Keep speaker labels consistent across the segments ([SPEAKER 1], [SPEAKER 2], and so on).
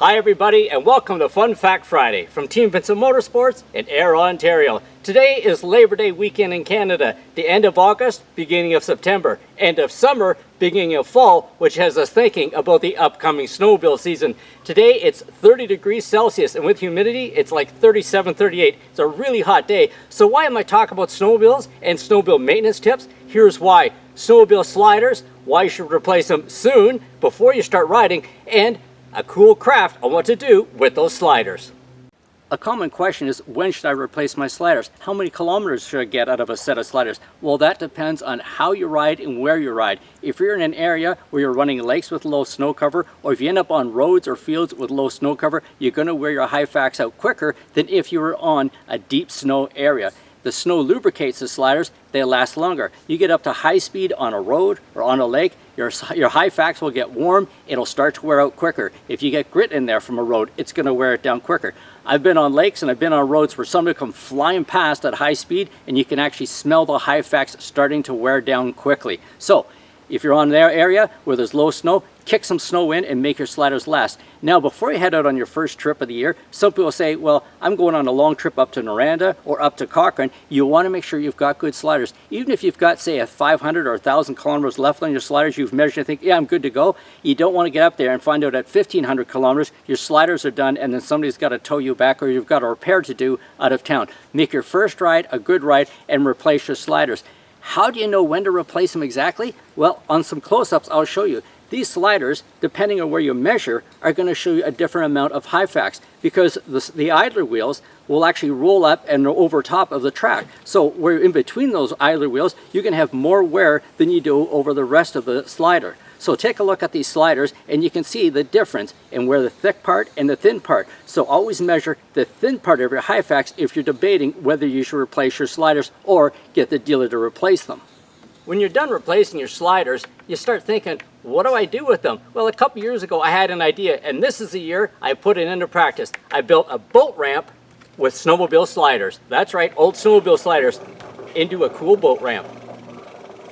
[SPEAKER 1] Hi everybody and welcome to Fun Fact Friday from Team Vincent Motorsports in Ayr, Ontario. Today is Labor Day weekend in Canada, the end of August, beginning of September, end of summer, beginning of fall, which has us thinking about the upcoming snowmobile season. Today it's 30 degrees Celsius and with humidity it's like 37, 38. It's a really hot day. So why am I talking about snowmobiles and snowmobile maintenance tips? Here's why. Snowmobile sliders, why you should replace them soon before you start riding, and a cool craft on what to do with those sliders. A common question is, when should I replace my sliders? How many kilometers should I get out of a set of sliders? Well, that depends on how you ride and where you ride. If you're in an area where you're running lakes with low snow cover, or if you end up on roads or fields with low snow cover, you're going to wear your Hyfax out quicker than if you were on a deep snow area. The snow lubricates the sliders, they last longer. You get up to high speed on a road or on a lake, your Hyfax will get warm, it'll start to wear out quicker. If you get grit in there from a road, it's going to wear it down quicker. I've been on lakes and I've been on roads where somebody come flying past at high speed and you can actually smell the Hyfax starting to wear down quickly. So, if you're on their area where there's low snow, kick some snow in and make your sliders last. Now, before you head out on your first trip of the year, some people say, well, I'm going on a long trip up to Noranda or up to Cochrane. You want to make sure you've got good sliders. Even if you've got, say, a 500 or 1,000 kilometers left on your sliders, you've measured and think, yeah, I'm good to go. You don't want to get up there and find out at 1,500 kilometers, your sliders are done and then somebody's got to tow you back or you've got a repair to do out of town. Make your first ride a good ride and replace your sliders. How do you know when to replace them exactly? Well, on some close-ups, I'll show you. These sliders, depending on where you measure, are going to show you a different amount of Hyfax because the idler wheels will actually roll up and over top of the track. So where in between those idler wheels, you can have more wear than you do over the rest of the slider. So take a look at these sliders and you can see the difference in where the thick part and the thin part. So always measure the thin part of your Hyfax if you're debating whether you should replace your sliders or get the dealer to replace them. When you're done replacing your sliders, you start thinking, what do I do with them? Well, a couple years ago I had an idea and this is the year I put it into practice. I built a boat ramp with snowmobile sliders. That's right, old snowmobile sliders into a cool boat ramp.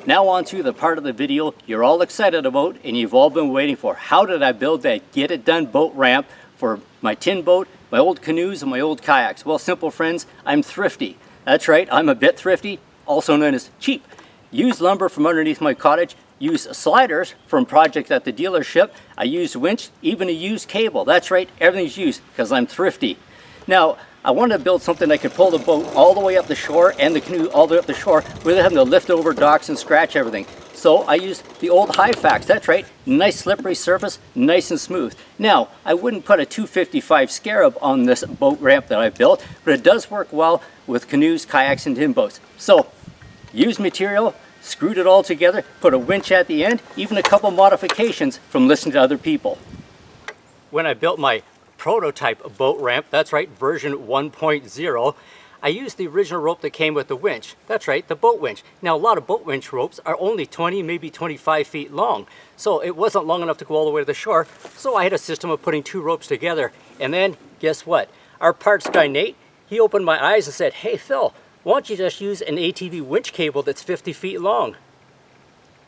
[SPEAKER 1] Now on to the part of the video you're all excited about and you've all been waiting for. How did I build that get it done boat ramp for my tin boat, my old canoes, and my old kayaks? Well, simple friends, I'm thrifty. That's right, I'm a bit thrifty, also known as cheap. Used lumber from underneath my cottage, used sliders from projects at the dealership, I used winch, even a used cable. That's right, everything's used because I'm thrifty. Now, I wanted to build something that could pull the boat all the way up the shore and the canoe all the way up the shore without having to lift over docks and scratch everything. So I used the old Hyfax, that's right, nice slippery surface, nice and smooth. Now, I wouldn't put a 255 Scarab on this boat ramp that I built, but it does work well with canoes, kayaks, and tin boats. So, used material, screwed it all together, put a winch at the end, even a couple modifications from listening to other people. When I built my prototype boat ramp, that's right, version 1.0, I used the original rope that came with the winch. That's right, the boat winch. Now, a lot of boat winch ropes are only 20, maybe 25 feet long. So it wasn't long enough to go all the way to the shore. So I had a system of putting two ropes together. And then, guess what? Our parts guy, Nate, he opened my eyes and said, hey, Phil, why don't you just use an ATV winch cable that's 50 feet long?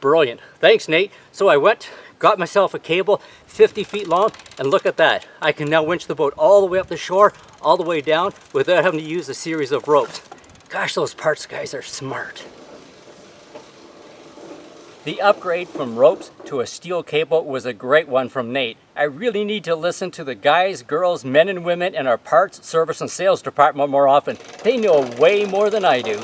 [SPEAKER 1] Brilliant. Thanks, Nate. So I went, got myself a cable 50 feet long, and look at that. I can now winch the boat all the way up the shore, all the way down, without having to use a series of ropes. Gosh, those parts guys are smart. The upgrade from ropes to a steel cable was a great one from Nate. I really need to listen to the guys, girls, men and women in our parts, service, and sales department more often. They know way more than I do.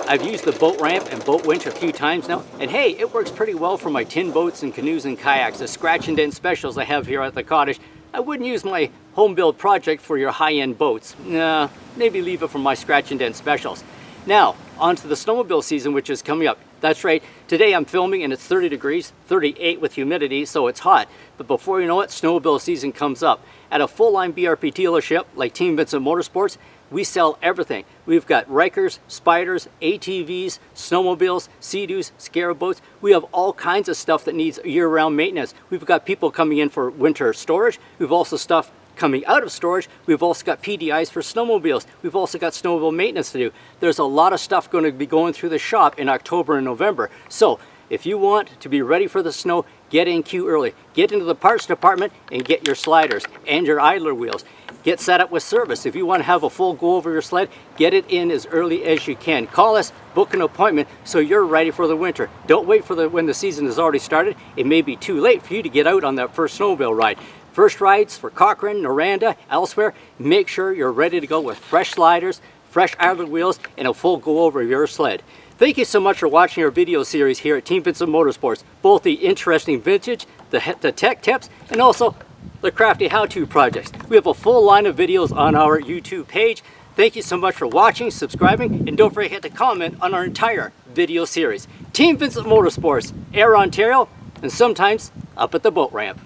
[SPEAKER 1] I've used the boat ramp and boat winch a few times now, and hey, it works pretty well for my tin boats and canoes and kayaks, the scratch and dent specials I have here at the cottage. I wouldn't use my home build project for your high-end boats. Nah, maybe leave it for my scratch and dent specials. Now, on to the snowmobile season, which is coming up. That's right, today I'm filming and it's 30 degrees, 38 with humidity, so it's hot. But before you know it, snowmobile season comes up. At a full-line BRP dealership like Team Vincent Motorsports, we sell everything. We've got Rikers, Spyders, ATVs, snowmobiles, Sea-Doos, Scarab boats. We have all kinds of stuff that needs year-round maintenance. We've got people coming in for winter storage. We've also stuff coming out of storage. We've also got PDIs for snowmobiles. We've also got snowmobile maintenance to do. There's a lot of stuff going to be going through the shop in October and November. So if you want to be ready for the snow, get in queue early. Get into the parts department and get your sliders and your idler wheels. Get set up with service. If you want to have a full go over your sled, get it in as early as you can. Call us, book an appointment so you're ready for the winter. Don't wait for when the season has already started. It may be too late for you to get out on that first snowmobile ride. First rides for Cochrane, Noranda, elsewhere, make sure you're ready to go with fresh sliders, fresh idler wheels, and a full go over your sled. Thank you so much for watching our video series here at Team Vincent Motorsports. Both the interesting vintage, the tech tips, and also the crafty how-to projects. We have a full line of videos on our YouTube page. Thank you so much for watching, subscribing, and don't forget to comment on our entire video series. Team Vincent Motorsports, Ayr, Ontario, and sometimes up at the boat ramp.